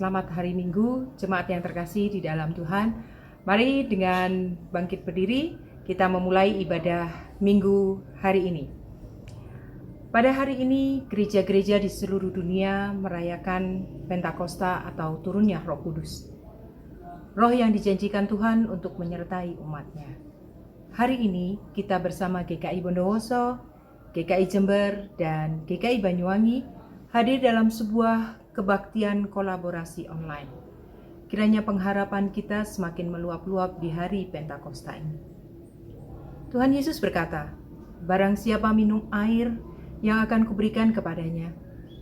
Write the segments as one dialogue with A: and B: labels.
A: Selamat hari Minggu, jemaat yang terkasih di dalam Tuhan. Mari dengan bangkit berdiri, kita memulai ibadah Minggu hari ini. Pada hari ini, gereja-gereja di seluruh dunia merayakan Pentakosta atau turunnya Roh Kudus. Roh yang dijanjikan Tuhan untuk menyertai umatnya. Hari ini kita bersama GKI Bondowoso, GKI Jember, dan GKI Banyuwangi hadir dalam sebuah kebaktian kolaborasi online. Kiranya pengharapan kita semakin meluap-luap di hari Pentakosta ini. Tuhan Yesus berkata, "Barang siapa minum air yang akan kuberikan kepadanya,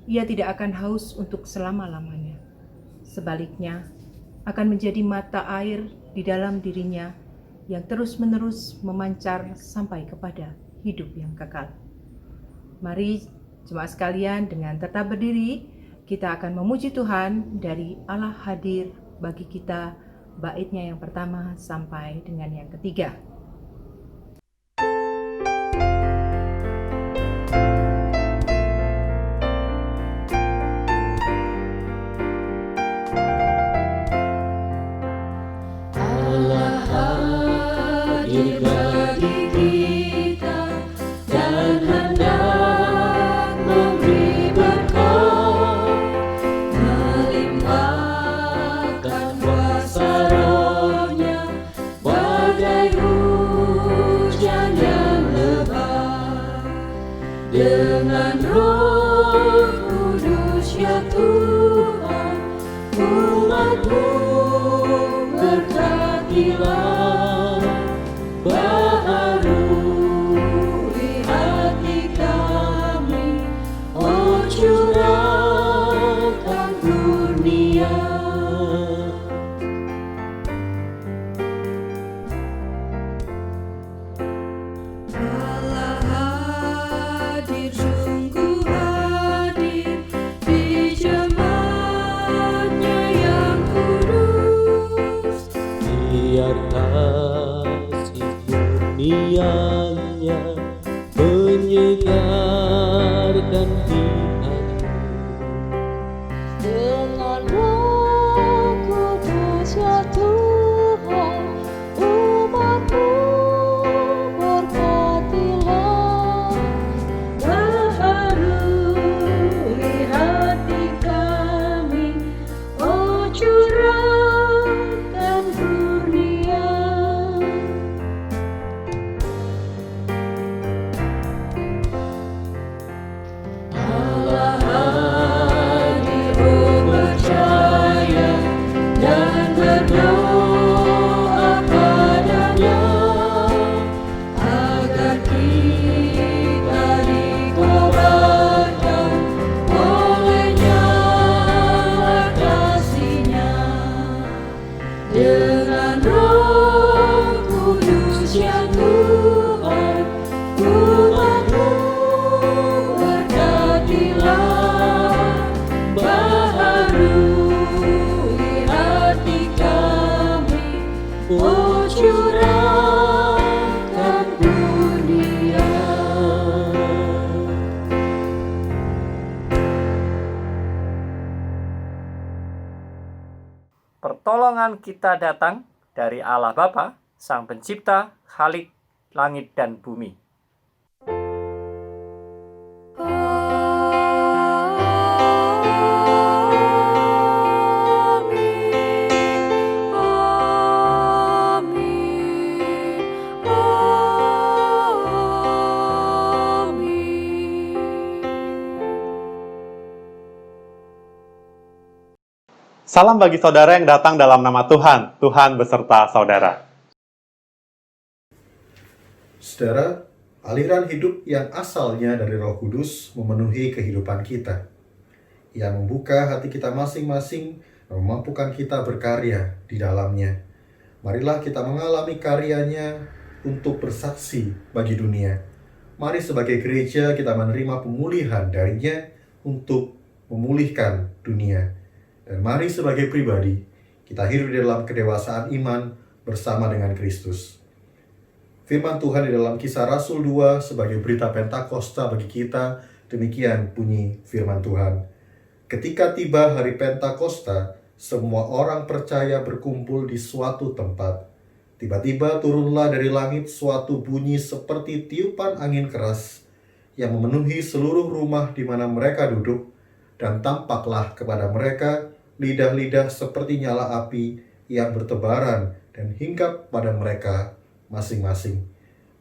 A: ia tidak akan haus untuk selama-lamanya. Sebaliknya, akan menjadi mata air di dalam dirinya yang terus-menerus memancar sampai kepada hidup yang kekal." Mari jemaat sekalian dengan tetap berdiri, kita akan memuji Tuhan dari Allah hadir bagi kita, baitnya yang pertama sampai dengan yang ketiga.
B: Allah hadir bagi kita dan hendak memberi berkat, melimpahkan kuasa Roh-Nya bagai hujan yang lebat. Dengan Roh Kudus ya Tuhan, umat-Mu berkatilah, baharui hati kami, oh curahkan kurnia. Allah hadir, sungguh hadir di jemaat-Nya yang kudus.
C: Biar kasih kurnia-Nya menyegarkan di hati.
B: Dengan Roh Kudus ya Tuhan, umat-Mu berkatilah, baharui hati kami, oh curahkan kurnia. Allah hadir, oh percaya dan berdoa padanya, agar kita dikobarkan oleh nyala kasih-Nya. Dengan Roh Kudus ya Tuhan, umat-Mu berkatilah, baharui hati kami, oh curahkan kurnia.
D: Pertolongan kita datang dari Allah Bapa, Sang Pencipta, Khalik langit dan bumi.
E: Salam bagi saudara yang datang dalam nama Tuhan. Tuhan beserta saudara.
F: Saudara, aliran hidup yang asalnya dari Roh Kudus memenuhi kehidupan kita. Ia membuka hati kita masing-masing dan memampukan kita berkarya di dalamnya. Marilah kita mengalami karyanya untuk bersaksi bagi dunia. Mari sebagai gereja kita menerima pemulihan darinya untuk memulihkan dunia. Dan mari sebagai pribadi, kita hidup di dalam kedewasaan iman bersama dengan Kristus. Firman Tuhan di dalam Kisah Rasul 2 sebagai berita Pentakosta bagi kita, demikian bunyi firman Tuhan. Ketika tiba hari Pentakosta, semua orang percaya berkumpul di suatu tempat. Tiba-tiba turunlah dari langit suatu bunyi seperti tiupan angin keras yang memenuhi seluruh rumah di mana mereka duduk, dan tampaklah kepada mereka lidah-lidah seperti nyala api yang bertebaran dan hinggap pada mereka masing-masing.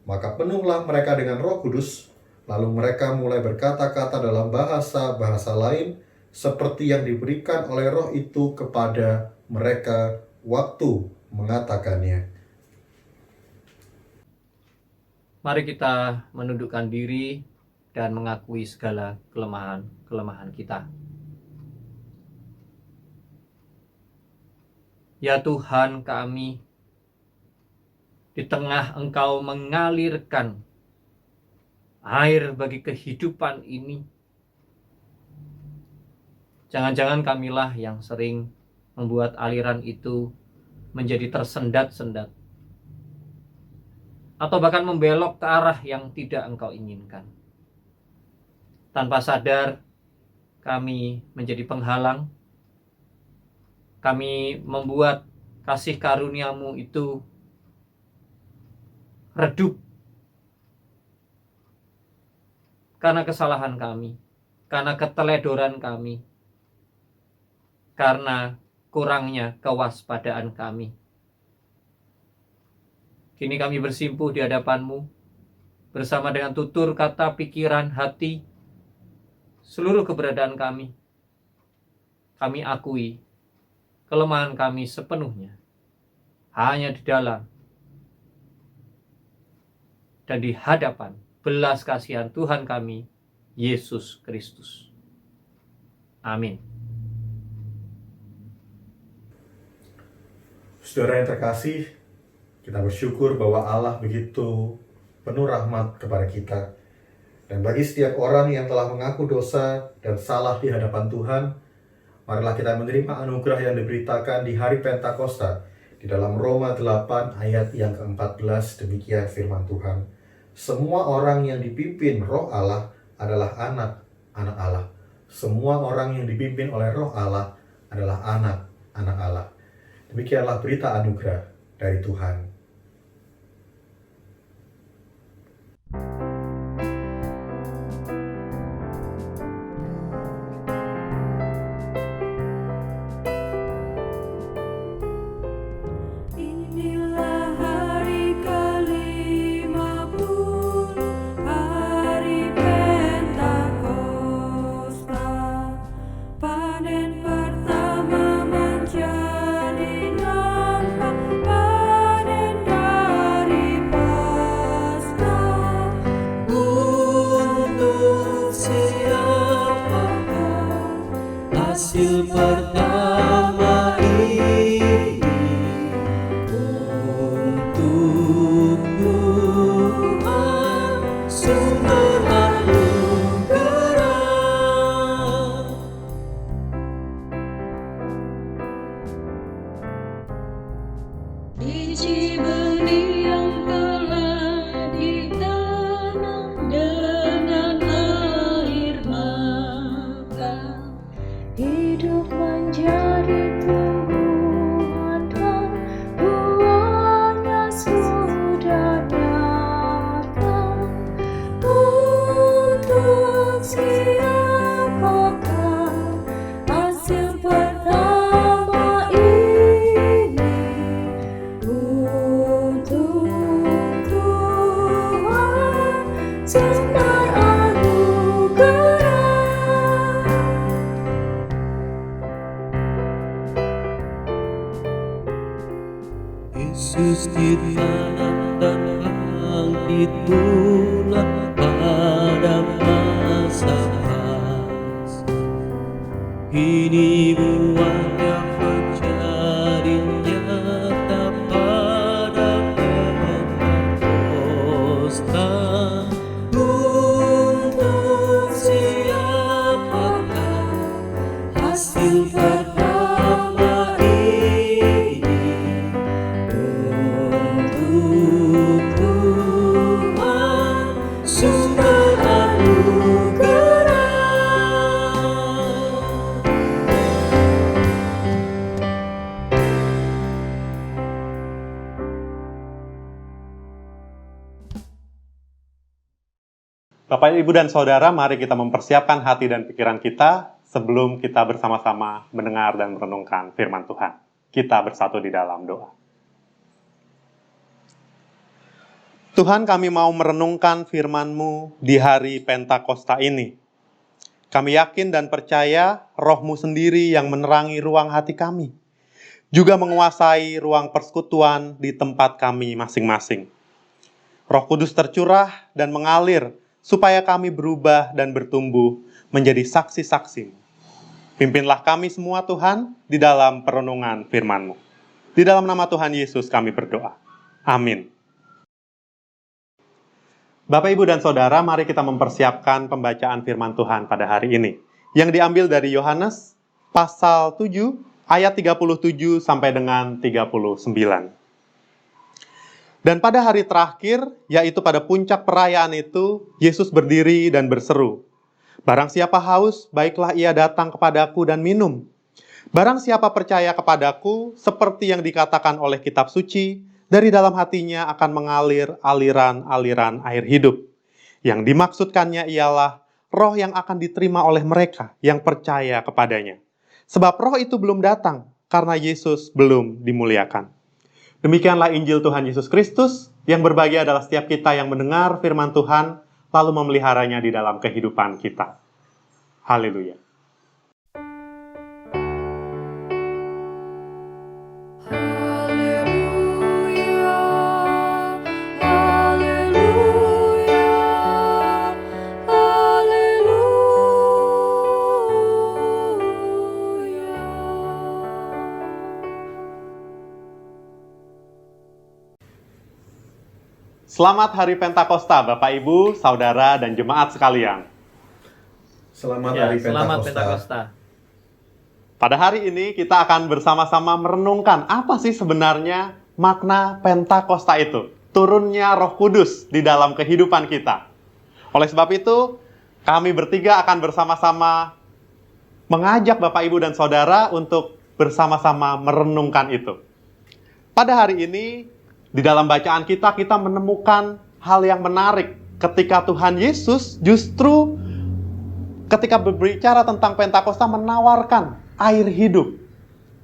F: Maka penuhlah mereka dengan Roh Kudus, lalu mereka mulai berkata-kata dalam bahasa-bahasa lain seperti yang diberikan oleh Roh itu kepada mereka waktu mengatakannya.
D: Mari kita menundukkan diri dan mengakui segala kelemahan kita. Ya Tuhan kami, di tengah Engkau mengalirkan air bagi kehidupan ini, jangan-jangan kamilah yang sering membuat aliran itu menjadi tersendat-sendat, atau bahkan membelok ke arah yang tidak Engkau inginkan. Tanpa sadar, kami menjadi penghalang. Kami membuat kasih karunia-Mu itu redup karena kesalahan kami, karena keteledoran kami, karena kurangnya kewaspadaan kami. Kini kami bersimpuh di hadapan-Mu bersama dengan tutur kata, pikiran, hati, seluruh keberadaan kami. Kami akui kelemahan kami sepenuhnya hanya di dalam dan di hadapan belas kasihan Tuhan kami, Yesus Kristus. Amin.
F: Saudara yang terkasih, kita bersyukur bahwa Allah begitu penuh rahmat kepada kita. Dan bagi setiap orang yang telah mengaku dosa dan salah di hadapan Tuhan, marilah kita menerima anugerah yang diberitakan di hari Pentakosta. Di dalam Roma 8 ayat yang ke-14, demikian firman Tuhan. Semua orang yang dipimpin Roh Allah adalah anak-anak Allah. Semua orang yang dipimpin oleh Roh Allah adalah anak-anak Allah. Demikianlah berita anugerah dari Tuhan.
B: Inilah hari ke-50, hari Pentakosta. Panen pertama menjadi nampak, panen dari Paskah.
C: Untuk siapakah hasil pertama ini? Untuk Tuhan sumber anugerah.
B: Biji benih yang telah ditanam dengan air mata, hidup menjadi tumbuhan dan buahnya sudah nyata. Untuk siapakah hasil pertama ini? Untuk Tuhan sumber anugerah.
C: Yesus ditanam dan itulah pada masa pas. Kini buahnya menjadi nyata pada Pentakosta. Untuk siapakah hasil pertama ini? Untuk Tuhan sumber anugerah.
E: Bapak, Ibu, dan Saudara, mari kita mempersiapkan hati dan pikiran kita sebelum kita bersama-sama mendengar dan merenungkan firman Tuhan. Kita bersatu di dalam doa. Tuhan, kami mau merenungkan firman-Mu di hari Pentakosta ini. Kami yakin dan percaya Roh-Mu sendiri yang menerangi ruang hati kami, juga menguasai ruang persekutuan di tempat kami masing-masing. Roh Kudus tercurah dan mengalir supaya kami berubah dan bertumbuh menjadi saksi-saksi. Pimpinlah kami semua Tuhan di dalam perenungan firman-Mu. Di dalam nama Tuhan Yesus kami berdoa. Amin. Bapak, Ibu, dan Saudara, mari kita mempersiapkan pembacaan firman Tuhan pada hari ini, yang diambil dari Yohanes pasal 7 ayat 37 sampai dengan 39. Dan pada hari terakhir, yaitu pada puncak perayaan itu, Yesus berdiri dan berseru, "Barang siapa haus, baiklah ia datang kepadaku dan minum. Barang siapa percaya kepadaku, seperti yang dikatakan oleh kitab suci, dari dalam hatinya akan mengalir aliran-aliran air hidup." Yang dimaksudkannya ialah roh yang akan diterima oleh mereka yang percaya kepadanya. Sebab roh itu belum datang, karena Yesus belum dimuliakan. Demikianlah Injil Tuhan Yesus Kristus, yang berbahagia adalah setiap kita yang mendengar firman Tuhan, lalu memeliharanya di dalam kehidupan kita. Haleluya. Selamat Hari Pentakosta, Bapak, Ibu, Saudara, dan jemaat sekalian.
F: Selamat
D: Ya,
F: Hari
D: selamat
F: Pentakosta.
D: Pentakosta.
E: Pada hari ini kita akan bersama-sama merenungkan apa sih sebenarnya makna Pentakosta itu. Turunnya Roh Kudus di dalam kehidupan kita. Oleh sebab itu, kami bertiga akan bersama-sama mengajak Bapak, Ibu, dan Saudara untuk bersama-sama merenungkan itu. Pada hari ini, di dalam bacaan kita menemukan hal yang menarik ketika Tuhan Yesus justru ketika berbicara tentang Pentakosta menawarkan air hidup.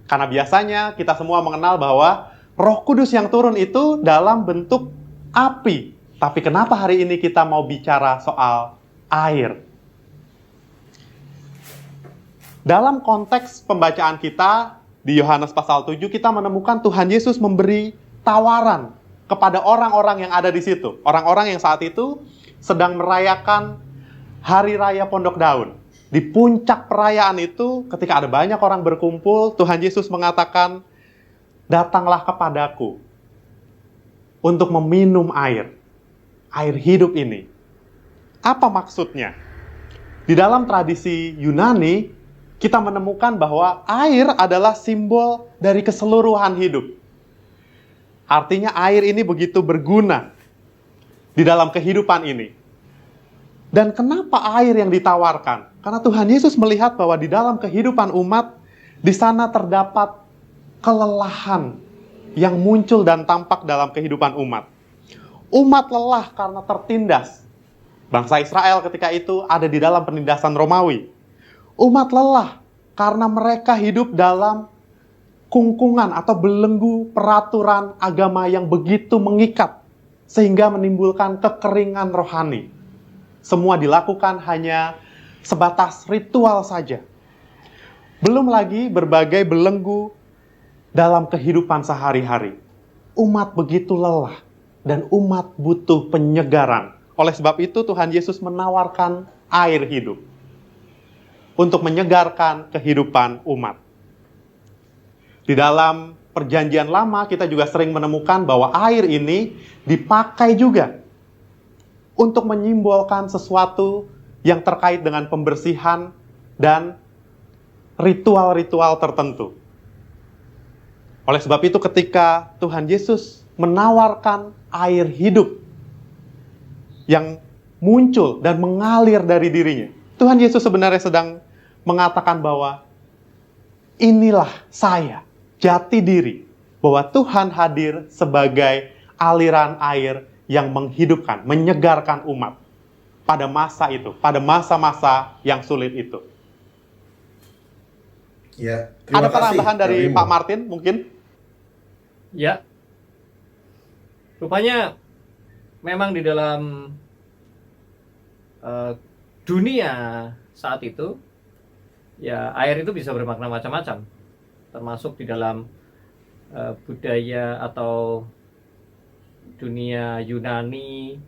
E: Karena biasanya kita semua mengenal bahwa Roh Kudus yang turun itu dalam bentuk api. Tapi kenapa hari ini kita mau bicara soal air? Dalam konteks pembacaan kita di Yohanes pasal 7, kita menemukan Tuhan Yesus memberi tawaran kepada orang-orang yang ada di situ. Orang-orang yang saat itu sedang merayakan Hari Raya Pondok Daun. Di puncak perayaan itu, ketika ada banyak orang berkumpul, Tuhan Yesus mengatakan, "Datanglah kepadaku untuk meminum air hidup ini." Apa maksudnya? Di dalam tradisi Yunani, kita menemukan bahwa air adalah simbol dari keseluruhan hidup. Artinya air ini begitu berguna di dalam kehidupan ini. Dan kenapa air yang ditawarkan? Karena Tuhan Yesus melihat bahwa di dalam kehidupan umat, di sana terdapat kelelahan yang muncul dan tampak dalam kehidupan umat. Umat lelah karena tertindas. Bangsa Israel ketika itu ada di dalam penindasan Romawi. Umat lelah karena mereka hidup dalam kungkungan atau belenggu peraturan agama yang begitu mengikat sehingga menimbulkan kekeringan rohani. Semua dilakukan hanya sebatas ritual saja. Belum lagi berbagai belenggu dalam kehidupan sehari-hari. Umat begitu lelah dan umat butuh penyegaran. Oleh sebab itu Tuhan Yesus menawarkan air hidup untuk menyegarkan kehidupan umat. Di dalam Perjanjian Lama kita juga sering menemukan bahwa air ini dipakai juga untuk menyimbolkan sesuatu yang terkait dengan pembersihan dan ritual-ritual tertentu. Oleh sebab itu ketika Tuhan Yesus menawarkan air hidup yang muncul dan mengalir dari dirinya, Tuhan Yesus sebenarnya sedang mengatakan bahwa inilah saya, jati diri, bahwa Tuhan hadir sebagai aliran air yang menghidupkan, menyegarkan umat. pada masa itu, pada masa-masa yang sulit itu.
F: Ya,
E: Ada
F: terima kasih.
E: penambahan dari
F: Bimo.
E: Pak Martin mungkin?
D: Ya, rupanya memang di dalam dunia saat itu, ya air itu bisa bermakna macam-macam, termasuk di dalam budaya atau dunia Yunani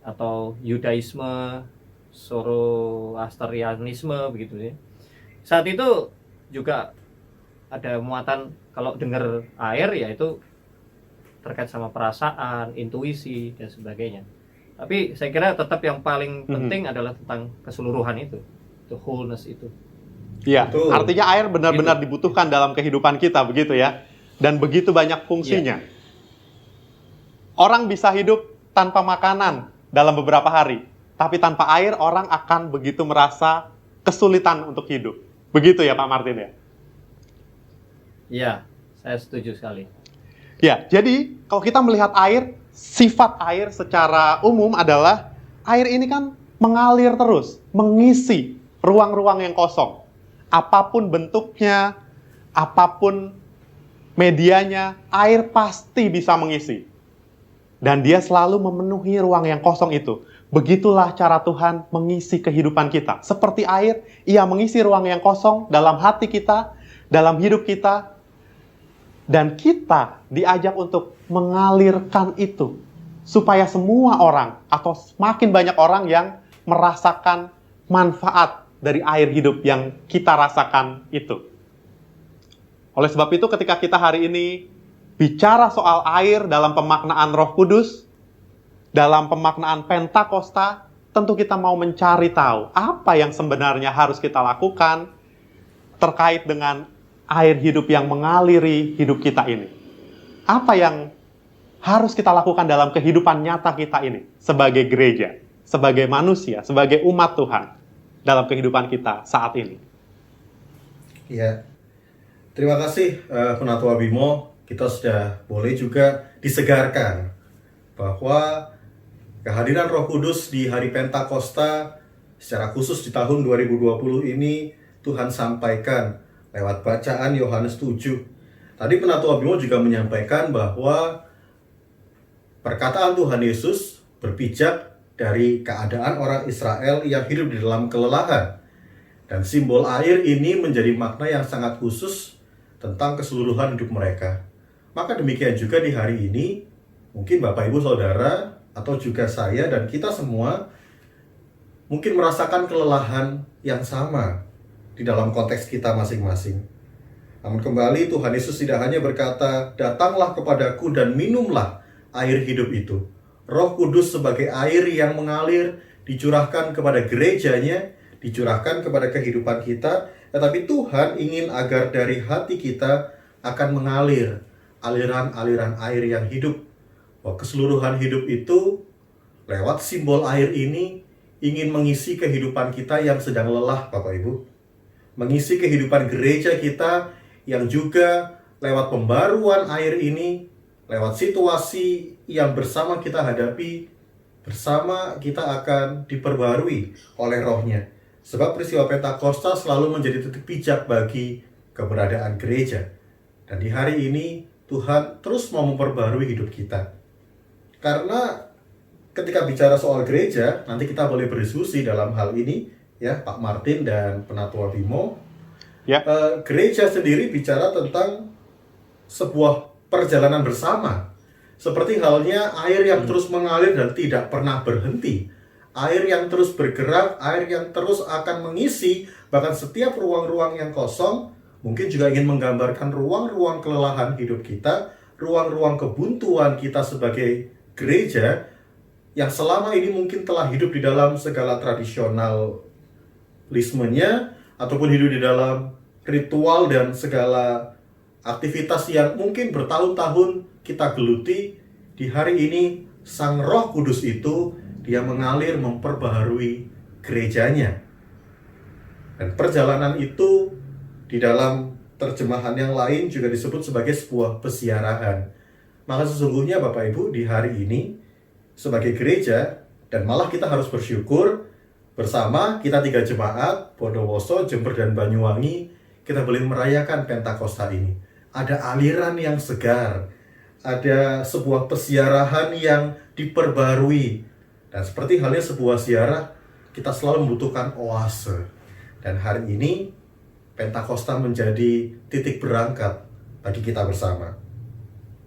D: atau Yudaisme, Zoroastrianisme begitu ya. Saat itu juga ada muatan kalau dengar air ya itu terkait sama perasaan, intuisi dan sebagainya. Tapi saya kira tetap yang paling penting adalah tentang keseluruhan itu, the wholeness itu.
E: Iya,
F: Betul.
E: artinya air benar-benar dibutuhkan dalam kehidupan kita, begitu ya. Dan begitu banyak fungsinya. Orang bisa hidup tanpa makanan dalam beberapa hari, tapi tanpa air orang akan begitu merasa kesulitan untuk hidup. Begitu ya Pak Martin ya?
D: Iya, saya setuju sekali.
E: Ya, jadi kalau kita melihat air, sifat air secara umum adalah air ini kan mengalir terus, mengisi ruang-ruang yang kosong. Apapun bentuknya, apapun medianya, air pasti bisa mengisi. Dan dia selalu memenuhi ruang yang kosong itu. Begitulah cara Tuhan mengisi kehidupan kita. Seperti air, Ia mengisi ruang yang kosong dalam hati kita, dalam hidup kita, dan kita diajak untuk mengalirkan itu. Supaya semua orang, atau semakin banyak orang yang merasakan manfaat dari air hidup yang kita rasakan itu. Oleh sebab itu ketika kita hari ini bicara soal air dalam pemaknaan Roh Kudus, dalam pemaknaan Pentakosta, tentu kita mau mencari tahu apa yang sebenarnya harus kita lakukan terkait dengan air hidup yang mengaliri hidup kita ini. Apa yang harus kita lakukan dalam kehidupan nyata kita ini sebagai gereja, sebagai manusia, sebagai umat Tuhan dalam kehidupan kita saat ini.
F: Ya, terima kasih Penatua Bimo. Kita sudah boleh juga disegarkan bahwa kehadiran Roh Kudus di hari Pentakosta secara khusus di tahun 2020 ini Tuhan sampaikan lewat bacaan Yohanes 7. Tadi Penatua Bimo juga menyampaikan bahwa perkataan Tuhan Yesus berpijak dari keadaan orang Israel yang hidup di dalam kelelahan. Dan simbol air ini menjadi makna yang sangat khusus tentang keseluruhan hidup mereka. Maka demikian juga di hari ini, mungkin Bapak Ibu Saudara atau juga saya dan kita semua mungkin merasakan kelelahan yang sama di dalam konteks kita masing-masing. Namun kembali Tuhan Yesus tidak hanya berkata, "Datanglah kepadaku dan minumlah air hidup itu." Roh Kudus sebagai air yang mengalir dicurahkan kepada gerejanya, dicurahkan kepada kehidupan kita, tetapi Tuhan ingin agar dari hati kita akan mengalir aliran-aliran air yang hidup. Bahwa keseluruhan hidup itu lewat simbol air ini ingin mengisi kehidupan kita yang sedang lelah, Bapak Ibu. Mengisi kehidupan gereja kita yang juga lewat pembaruan air ini, lewat situasi yang bersama kita hadapi, bersama kita akan diperbarui oleh Roh-Nya. Sebab peristiwa Pentakosta selalu menjadi titik pijak bagi keberadaan gereja. Dan di hari ini Tuhan terus mau memperbarui hidup kita. Karena ketika bicara soal gereja, nanti kita boleh berdiskusi dalam hal ini, ya Pak Martin dan Penatua Bimo.
E: Ya.
F: Gereja sendiri bicara tentang sebuah perjalanan bersama. Seperti halnya air yang terus mengalir dan tidak pernah berhenti. Air yang terus bergerak, air yang terus akan mengisi bahkan setiap ruang-ruang yang kosong. Mungkin juga ingin menggambarkan ruang-ruang kelelahan hidup kita, ruang-ruang kebuntuan kita sebagai gereja yang selama ini mungkin telah hidup di dalam segala tradisionalismenya ataupun hidup di dalam ritual dan segala aktivitas yang mungkin bertahun-tahun kita geluti. Di hari ini Sang Roh Kudus itu dia mengalir memperbaharui gerejanya. Dan perjalanan itu di dalam terjemahan yang lain juga disebut sebagai sebuah pesiaraan. Maka sesungguhnya Bapak Ibu di hari ini sebagai gereja Dan malah kita harus bersyukur bersama kita 3 jemaat, Bondowoso, Jember, dan Banyuwangi, kita boleh merayakan Pentakosta ini. Ada aliran yang segar, ada sebuah peziarahan yang diperbarui. Dan seperti halnya sebuah ziarah, kita selalu membutuhkan oase. Dan hari ini, Pentakosta menjadi titik berangkat bagi kita bersama.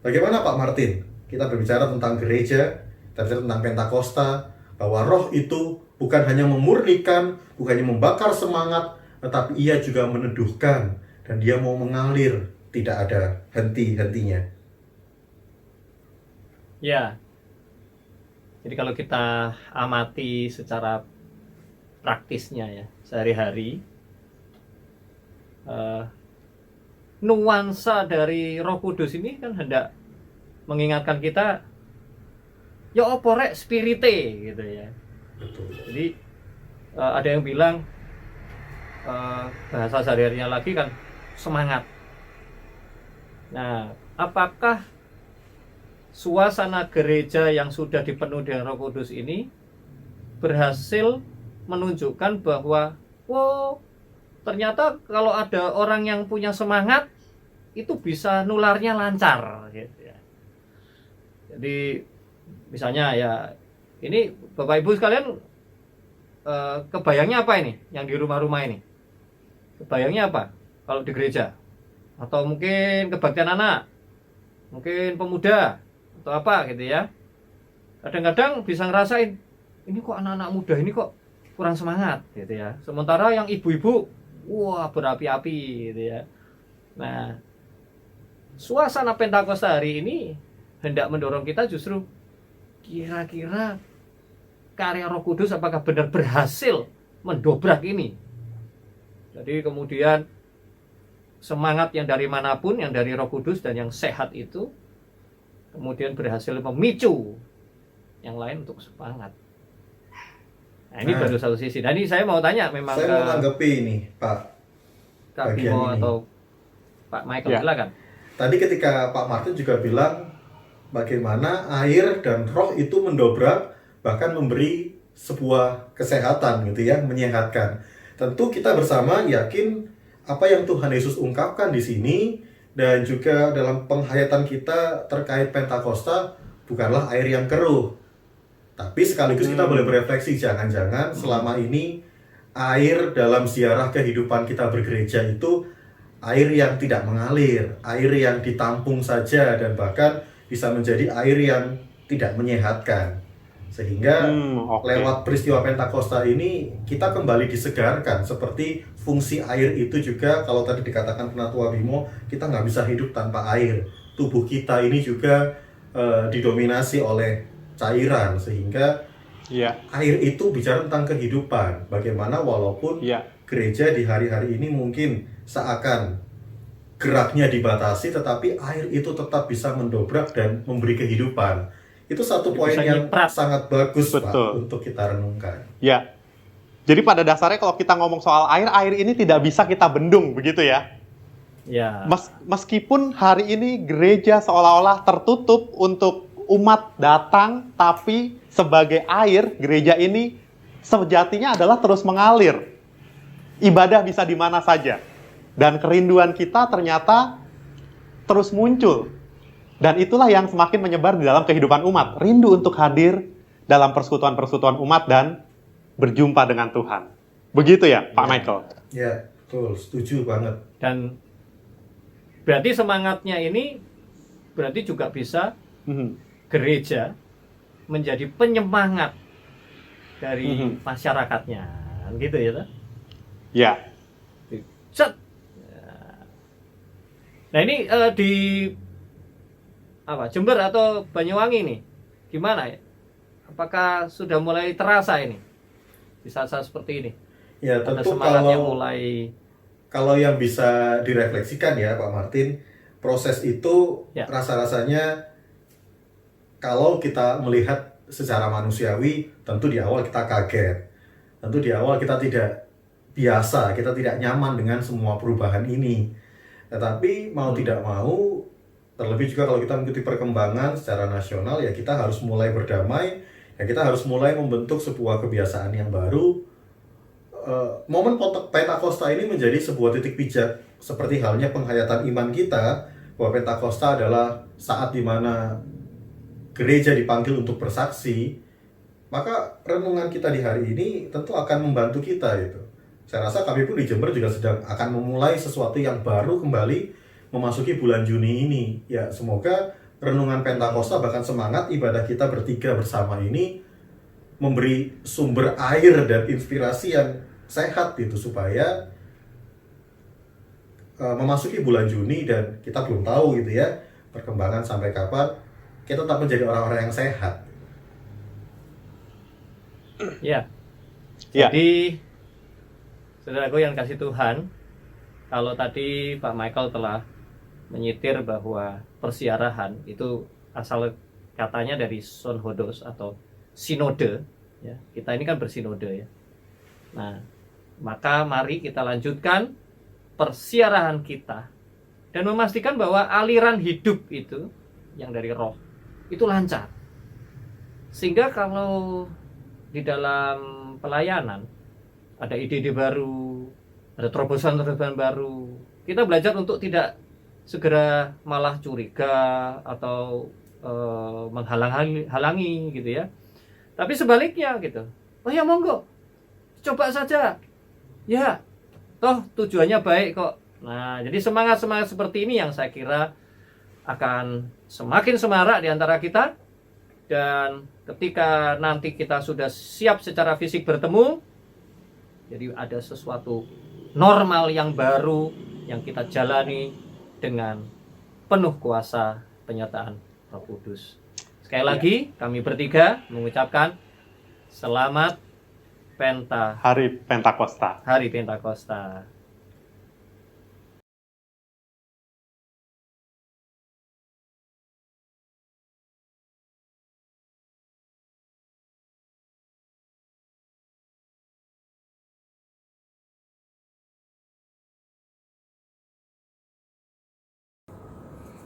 F: Bagaimana Pak Martin? Kita berbicara tentang gereja, kita berbicara tentang Pentakosta, bahwa roh itu bukan hanya memurnikan, bukan hanya membakar semangat, tetapi ia juga meneduhkan, dan dia mau mengalir, tidak ada henti-hentinya.
D: Ya, jadi kalau kita amati secara praktisnya ya, sehari-hari, nuansa dari Roh Kudus ini kan hendak mengingatkan kita, ya opo rek spirite gitu ya.
F: Betul.
D: Jadi ada yang bilang bahasa sehari-harinya lagi kan semangat. Nah, apakah suasana gereja yang sudah dipenuhi dengan Roh Kudus ini berhasil menunjukkan bahwa ternyata kalau ada orang yang punya semangat itu bisa nularnya lancar gitu ya. Jadi misalnya ya, ini Bapak Ibu sekalian, kebayangnya apa ini yang di rumah-rumah ini? Kebayangnya apa kalau di gereja? Atau mungkin kebaktian anak, mungkin pemuda, atau apa gitu ya. Kadang-kadang bisa ngerasain, ini kok anak-anak muda ini kok kurang semangat gitu ya. Sementara yang ibu-ibu, wah berapi-api gitu ya. Nah, suasana Pentakosta hari ini hendak mendorong kita justru kira-kira karya Roh Kudus apakah benar berhasil mendobrak ini. Jadi kemudian semangat yang dari manapun, yang dari Roh Kudus dan yang sehat itu kemudian berhasil memicu yang lain untuk semangat. Nah, ini baru satu sisi. Nah, ini saya mau tanya memang
F: Saya mau tanggapi ini, Pak.
D: Kak
F: bagian
D: Bimo
F: ini.
D: atau Pak Michael,
E: Ya.
D: silakan.
F: Tadi ketika Pak Martin juga bilang bagaimana air dan roh itu mendobrak, bahkan memberi sebuah kesehatan gitu ya, menyehatkan. Tentu kita bersama yakin apa yang Tuhan Yesus ungkapkan di sini dan juga dalam penghayatan kita terkait Pentakosta bukanlah air yang keruh. Tapi sekaligus kita boleh berefleksi, jangan-jangan selama ini air dalam ziarah kehidupan kita bergereja itu air yang tidak mengalir, air yang ditampung saja, dan bahkan bisa menjadi air yang tidak menyehatkan. Sehingga lewat peristiwa Pentakosta ini kita kembali disegarkan, seperti fungsi air itu juga kalau tadi dikatakan Penatua Bimo, kita nggak bisa hidup tanpa air. Tubuh kita ini juga didominasi oleh cairan, sehingga air itu bicara tentang kehidupan. Bagaimana walaupun gereja di hari-hari ini mungkin seakan geraknya dibatasi, tetapi air itu tetap bisa mendobrak dan memberi kehidupan. Itu satu poin yang sangat bagus, Pak, untuk kita renungkan.
E: Ya. Jadi pada dasarnya kalau kita ngomong soal air, air ini tidak bisa kita bendung, begitu ya?
D: Ya.
E: Meskipun hari ini gereja seolah-olah tertutup untuk umat datang, tapi sebagai air, gereja ini sejatinya adalah terus mengalir. Ibadah bisa di mana saja. Dan kerinduan kita ternyata terus muncul. Dan itulah yang semakin menyebar di dalam kehidupan umat. Rindu untuk hadir dalam persekutuan-persekutuan umat dan berjumpa dengan Tuhan. Begitu ya, Pak Michael?
F: Ya, betul. Setuju banget.
D: Dan berarti semangatnya ini berarti juga bisa gereja menjadi penyemangat dari masyarakatnya. Gitu ya, toh?
E: Ya.
D: Set. Nah, ini di Jember atau Banyuwangi nih, gimana ya? Apakah sudah mulai terasa ini di saat-saat seperti ini?
F: Ya,
D: ada
F: tentu
D: semangatnya mulai.
F: Kalau yang bisa direfleksikan ya, Pak Martin, proses itu rasa-rasanya kalau kita melihat secara manusiawi, tentu di awal kita kaget, tentu di awal kita tidak biasa, kita tidak nyaman dengan semua perubahan ini. Tetapi mau tidak mau, terlebih juga kalau kita mengikuti perkembangan secara nasional, ya kita harus mulai berdamai, Ya, kita harus mulai membentuk sebuah kebiasaan yang baru. Momen Pentakosta ini menjadi sebuah titik pijak, seperti halnya penghayatan iman kita bahwa Pentakosta adalah saat di mana gereja dipanggil untuk bersaksi. Maka renungan kita di hari ini tentu akan membantu kita gitu. Saya rasa kami pun di Jember juga sedang akan memulai sesuatu yang baru kembali memasuki bulan Juni ini. Ya, semoga renungan Pentakosta bahkan semangat ibadah kita bertiga bersama ini memberi sumber air dan inspirasi yang sehat gitu, supaya memasuki bulan Juni dan kita belum tahu gitu ya perkembangan sampai kapan, kita tetap menjadi orang-orang yang sehat.
D: Ya.
E: Ya.
D: Jadi, saudaraku yang kasih Tuhan, kalau tadi Pak Michael telah menyitir bahwa persiarahan itu asal katanya dari synhodos atau sinode, ya. Kita ini kan bersinode ya. Nah, maka mari kita lanjutkan persiarahan kita dan memastikan bahwa aliran hidup itu yang dari roh itu lancar. Sehingga kalau di dalam pelayanan ada ide-ide baru, ada terobosan-terobosan baru, kita belajar untuk tidak segera malah curiga atau menghalangi gitu ya. Tapi sebaliknya gitu. Oh ya monggo, coba saja. Ya, toh tujuannya baik kok. Nah, jadi semangat-semangat seperti ini yang saya kira akan semakin semarak di antara kita. Dan ketika nanti kita sudah siap secara fisik bertemu, jadi ada sesuatu normal yang baru yang kita jalani dengan penuh kuasa penyertaan Roh Kudus. Sekali lagi, kami bertiga mengucapkan selamat
E: Hari Pentakosta.
D: Hari Pentakosta.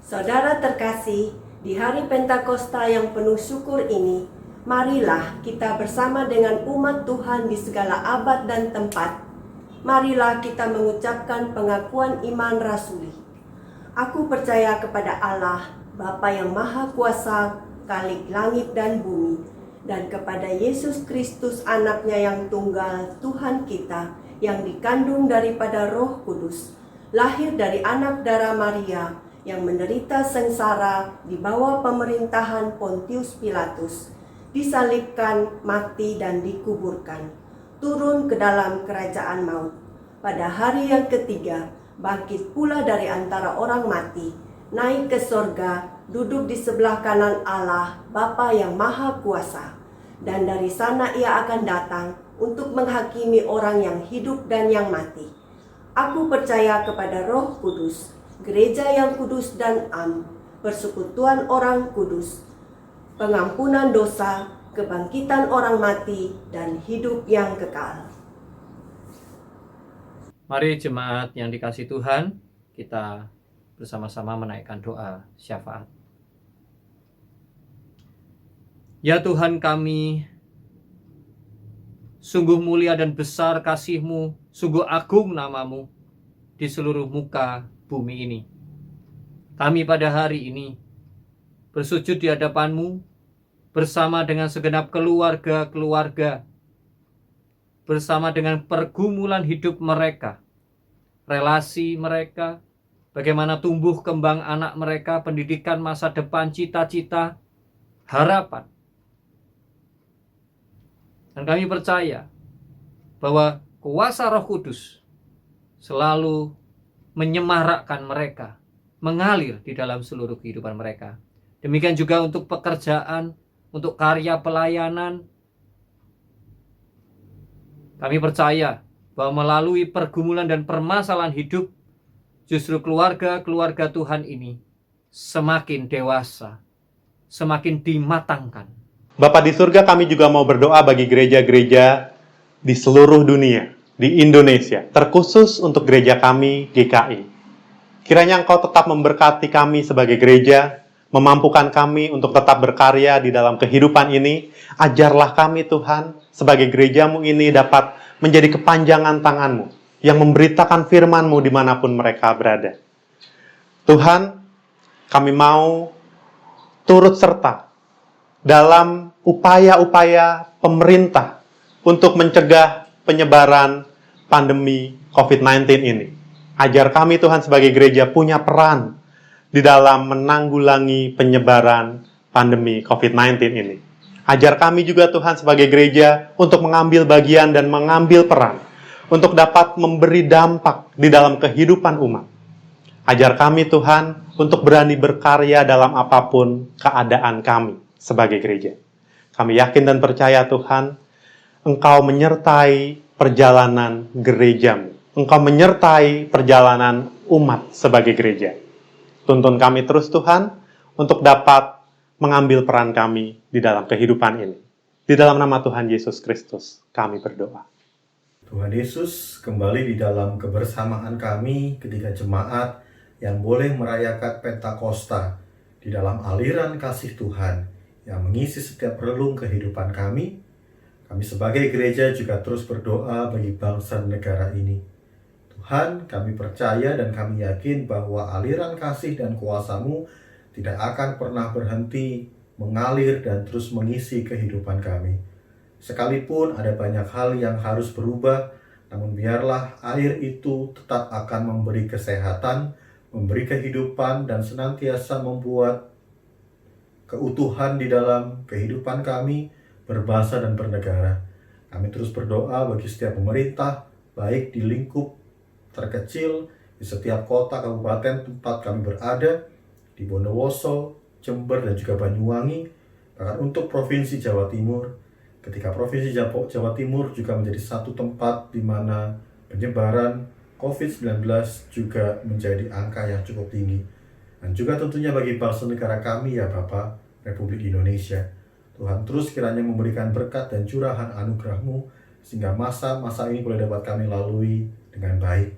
G: Saudara terkasih, di hari Pentakosta yang penuh syukur ini, marilah kita bersama dengan umat Tuhan di segala abad dan tempat. Marilah kita mengucapkan pengakuan iman rasuli. Aku percaya kepada Allah, Bapa yang Maha Kuasa, Khalik langit dan bumi, dan kepada Yesus Kristus anaknya yang tunggal, Tuhan kita, yang dikandung daripada Roh Kudus, lahir dari anak darah Maria, yang menderita sengsara di bawah pemerintahan Pontius Pilatus, disalibkan, mati dan dikuburkan, turun ke dalam kerajaan maut. Pada hari yang ketiga, bangkit pula dari antara orang mati, naik ke sorga, duduk di sebelah kanan Allah, Bapa yang Maha Kuasa. Dan dari sana ia akan datang untuk menghakimi orang yang hidup dan yang mati. Aku percaya kepada Roh Kudus, gereja yang kudus dan am, persekutuan orang kudus, pengampunan dosa, kebangkitan orang mati, dan hidup yang kekal.
D: Mari jemaat yang dikasihi Tuhan, kita bersama-sama menaikkan doa syafaat. Ya Tuhan kami, sungguh mulia dan besar kasih-Mu, sungguh agung nama-Mu di seluruh muka bumi ini. Kami pada hari ini bersujud di hadapan-Mu bersama dengan segenap keluarga-keluarga, bersama dengan pergumulan hidup mereka, relasi mereka, bagaimana tumbuh kembang anak mereka, pendidikan masa depan, cita-cita, harapan. Dan kami percaya bahwa kuasa Roh Kudus selalu menyemarakkan mereka, mengalir di dalam seluruh kehidupan mereka. Demikian juga untuk pekerjaan, untuk karya pelayanan. Kami percaya bahwa melalui pergumulan dan permasalahan hidup, justru keluarga-keluarga Tuhan ini semakin dewasa, semakin dimatangkan.
E: Bapa di surga, kami juga mau berdoa bagi gereja-gereja di seluruh dunia, di Indonesia, terkhusus untuk gereja kami GKI. Kiranya Engkau tetap memberkati kami sebagai gereja, memampukan kami untuk tetap berkarya di dalam kehidupan ini. Ajarlah kami Tuhan, sebagai gereja-Mu ini dapat menjadi kepanjangan tangan-Mu, yang memberitakan firman-Mu dimanapun mereka berada. Tuhan, kami mau turut serta dalam upaya-upaya pemerintah untuk mencegah penyebaran pandemi COVID-19 ini. Ajar kami Tuhan sebagai gereja punya peran di dalam menanggulangi penyebaran pandemi COVID-19 ini. Ajar kami juga Tuhan sebagai gereja untuk mengambil bagian dan mengambil peran untuk dapat memberi dampak di dalam kehidupan umat. Ajar kami Tuhan untuk berani berkarya dalam apapun keadaan kami sebagai gereja. Kami yakin dan percaya Tuhan, Engkau menyertai perjalanan gereja-Mu. Engkau menyertai perjalanan umat sebagai gereja. Tuntun kami terus Tuhan untuk dapat mengambil peran kami di dalam kehidupan ini. Di dalam nama Tuhan Yesus Kristus kami berdoa.
F: Tuhan Yesus, kembali di dalam kebersamaan kami ketika jemaat yang boleh merayakan Pentakosta di dalam aliran kasih Tuhan yang mengisi setiap relung kehidupan kami. Kami sebagai gereja juga terus berdoa bagi bangsa dan negara ini. Tuhan, kami percaya dan kami yakin bahwa aliran kasih dan kuasa-Mu tidak akan pernah berhenti mengalir dan terus mengisi kehidupan kami. Sekalipun ada banyak hal yang harus berubah, namun biarlah air itu tetap akan memberi kesehatan, memberi kehidupan, dan senantiasa membuat keutuhan di dalam kehidupan kami, berbangsa dan bernegara. Kami terus berdoa bagi setiap pemerintah, baik di lingkup terkecil, di setiap kota, kabupaten tempat kami berada, di Bondowoso, Jember, dan juga Banyuwangi, bahkan untuk Provinsi Jawa Timur, ketika Provinsi Jawa Timur juga menjadi satu tempat di mana penyebaran COVID-19 juga menjadi angka yang cukup tinggi. Dan juga tentunya bagi bangsa negara kami ya Bapa, Republik Indonesia. Tuhan terus kiranya memberikan berkat dan curahan anugerah-Mu, sehingga masa-masa ini boleh dapat kami lalui dengan baik.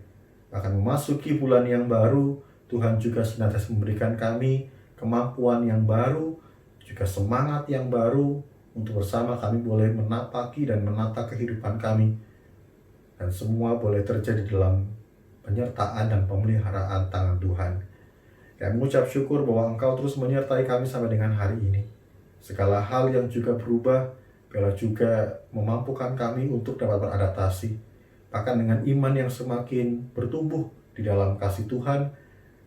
F: Bahkan memasuki bulan yang baru, Tuhan juga senantiasa memberikan kami kemampuan yang baru, juga semangat yang baru, untuk bersama kami boleh menapaki dan menata kehidupan kami. Dan semua boleh terjadi dalam penyertaan dan pemeliharaan tangan Tuhan. Kami mengucap syukur bahwa Engkau terus menyertai kami sampai dengan hari ini. Segala hal yang juga berubah, biarlah juga memampukan kami untuk dapat beradaptasi. Bahkan dengan iman yang semakin bertumbuh di dalam kasih Tuhan,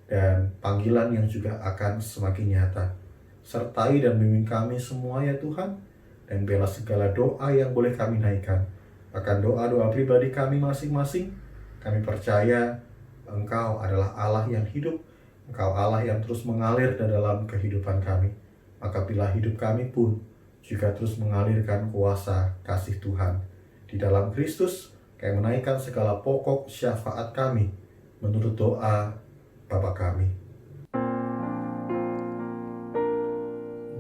F: dan panggilan yang juga akan semakin nyata. Sertai dan bimbing kami semua ya Tuhan, dan biarlah segala doa yang boleh kami naikkan, bahkan doa-doa pribadi kami masing-masing, kami percaya Engkau adalah Allah yang hidup, Engkau Allah yang terus mengalir dalam kehidupan kami. Maka bila hidup kami pun juga terus mengalirkan kuasa kasih Tuhan. Di dalam Kristus, kami menaikkan segala pokok syafaat kami menurut doa Bapa kami.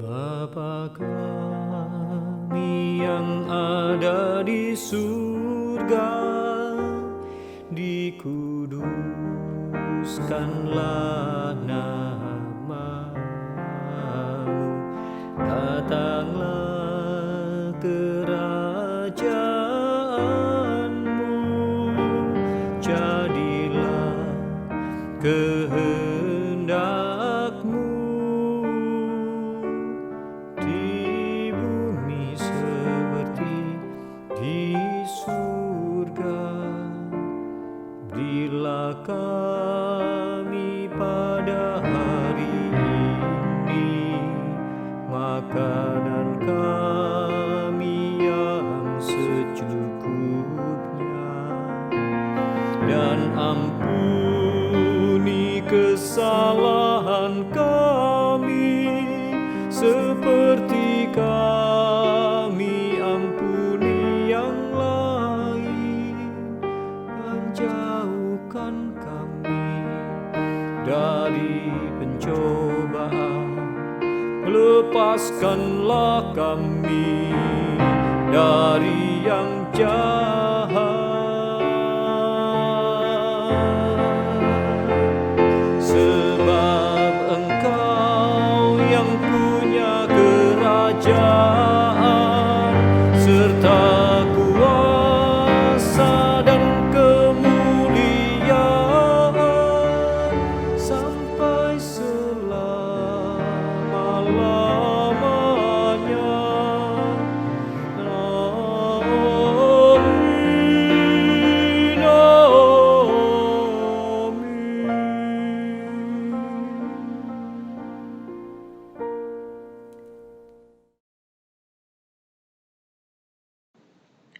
C: Bapa kami yang ada di surga, dikuduskanlah nama-Mu, datanglah kerajaan-Mu, jadilah kehendak-Mu di bumi seperti di surga. Berilah kami pada hari ini makanan kami yang secukupnya, dan ampuni kesalahan kami seperti kami ampuni yang lain, dan jauhkan kami dari pencobaan, lepaskanlah kami dari yang jahat. Sebab Engkau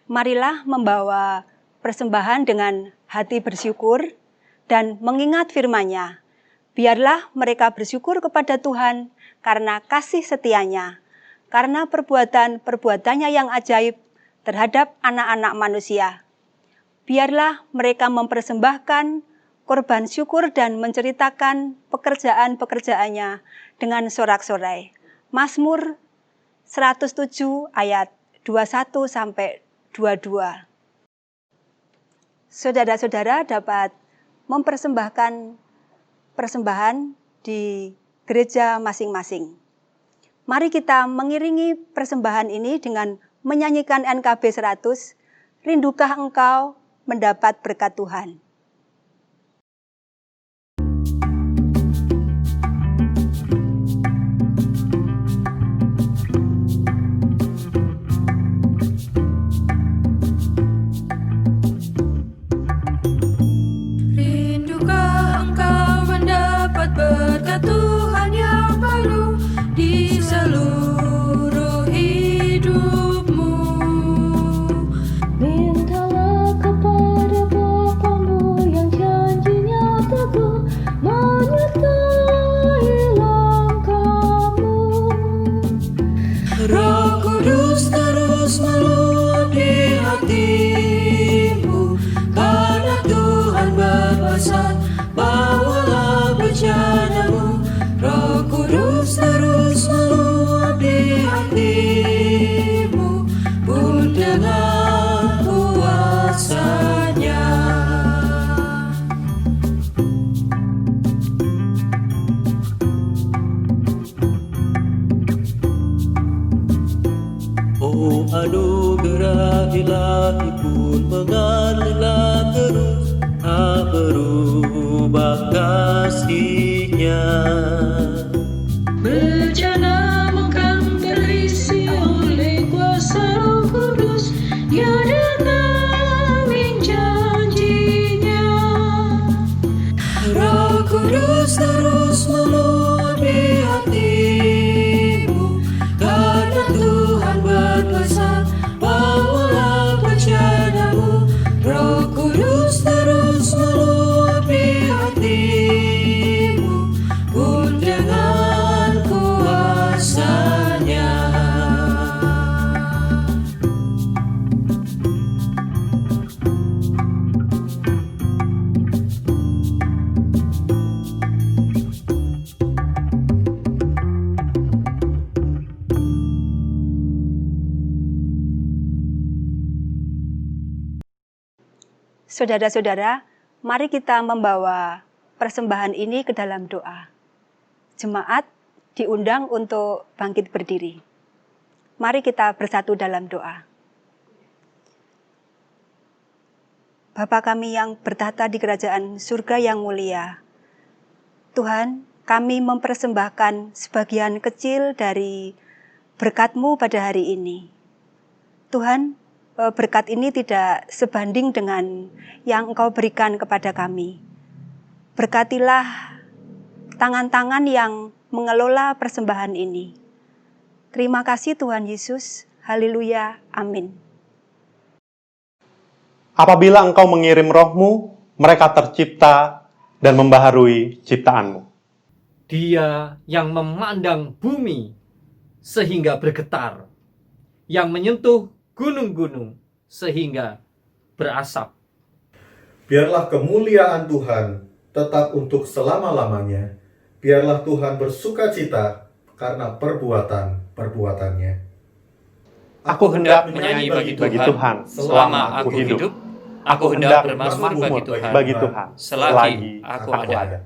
H: marilah membawa persembahan dengan hati bersyukur dan mengingat firman-Nya. Biarlah mereka bersyukur kepada Tuhan karena kasih setianya, karena perbuatan-perbuatannya yang ajaib terhadap anak-anak manusia. Biarlah mereka mempersembahkan korban syukur dan menceritakan pekerjaan-pekerjaannya dengan sorak-sorai. Mazmur 107 ayat 21 sampai 22. Saudara-saudara dapat mempersembahkan persembahan di gereja masing-masing. Mari kita mengiringi persembahan ini dengan menyanyikan NKB 100, Rindukah engkau mendapat berkat Tuhan?
B: Rindukah engkau mendapat berkat Tuhan yang baru di seluruh hidupmu? Mintalah kepada Bapamu yang janjinya teguh menyertai langkahmu. Roh Kudus terus meluap di hatimu, karena Tuhan berpesan, bawalah bejanamu. Roh Kudus terus meluap di hatimu, pun dengan kuasa-Nya.
C: Oh anugerah ilahi pun mengalirlah terus, tak berubah kasih-Nya.
B: Bejana mengkang terisi oleh kuasa Roh Kudus, Dia amin janjinya. Roh Kudus terus meluap di hatimu, karena Tuhan berpesan, bawalah bejanamu. Roh Kudus terus meluap di hatimu, pun dengan kuasa-Nya.
H: Saudara-saudara, mari kita membawa persembahan ini ke dalam doa. Jemaat diundang untuk bangkit berdiri. Mari kita bersatu dalam doa. Bapa kami yang bertahta di kerajaan surga yang mulia, Tuhan, kami mempersembahkan sebagian kecil dari berkat-Mu pada hari ini. Tuhan, berkat ini tidak sebanding dengan yang Engkau berikan kepada kami. Berkatilah tangan-tangan yang mengelola persembahan ini. Terima kasih Tuhan Yesus. Haleluya. Amin.
E: Apabila engkau mengirim roh-Mu, mereka tercipta dan membaharui ciptaan-Mu.
D: Dia yang memandang bumi sehingga bergetar, yang menyentuh gunung-gunung sehingga berasap.
F: Biarlah kemuliaan Tuhan tetap untuk selama-lamanya. Biarlah Tuhan bersukacita karena perbuatan-perbuatannya.
D: Aku hendak menyanyi bagi Tuhan selama aku hidup. Aku hendak bermazmur bagi Tuhan selagi aku ada.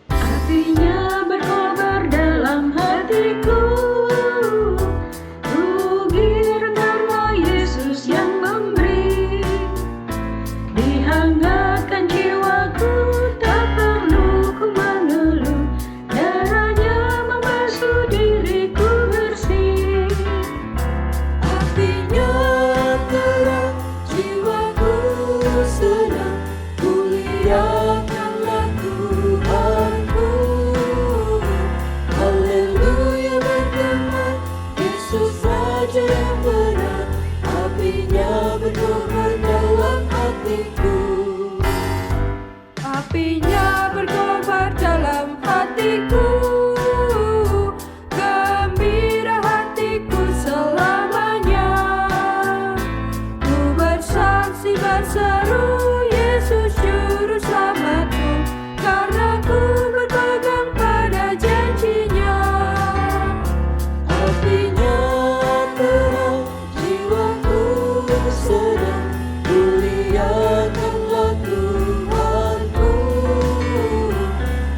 B: Artinya berkobar dalam hatiku, rugi karena Yesus yang memberi. Dihangatkan jiwaku, tak perlu ku mengeluh, darahnya seru Yesus juru selamatku, karena ku berpegang pada janjinya. Hatinya terang, jiwaku sedang, muliakanlah Tuhanku.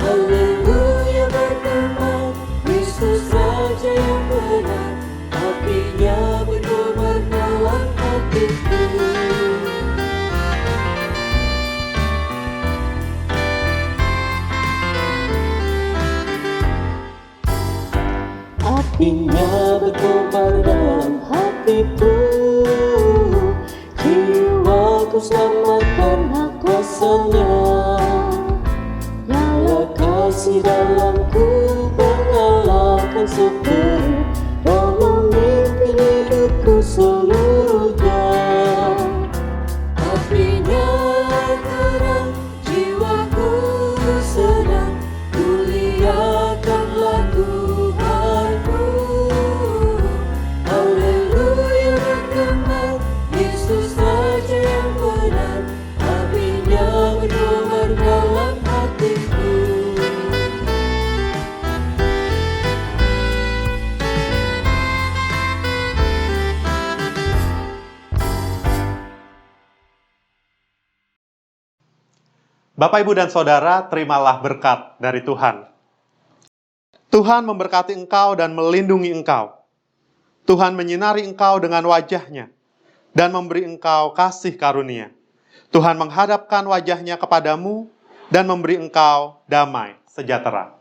B: Haleluya bergema, Kristus Raja yang benar, apinya berkobar dalam hatiku. Apinya berkobar dalam hatiku, jiwaku selamat karena kuasanya. Nyala kasih dalamku, mengalahkan seteru, dan memimpin hidupku seluruhnya. Apinya terang, jiwaku sedang, muliakanlah Tuhanku. Haleluya bergema, Yesus Raja yang benar, apinya berkobar dalam hatiku.
E: Bapak, Ibu, dan Saudara, terimalah berkat dari Tuhan. Tuhan memberkati engkau dan melindungi engkau. Tuhan menyinari engkau dengan wajah-Nya dan memberi engkau kasih karunia. Tuhan menghadapkan wajah-Nya kepadamu dan memberi engkau damai sejahtera.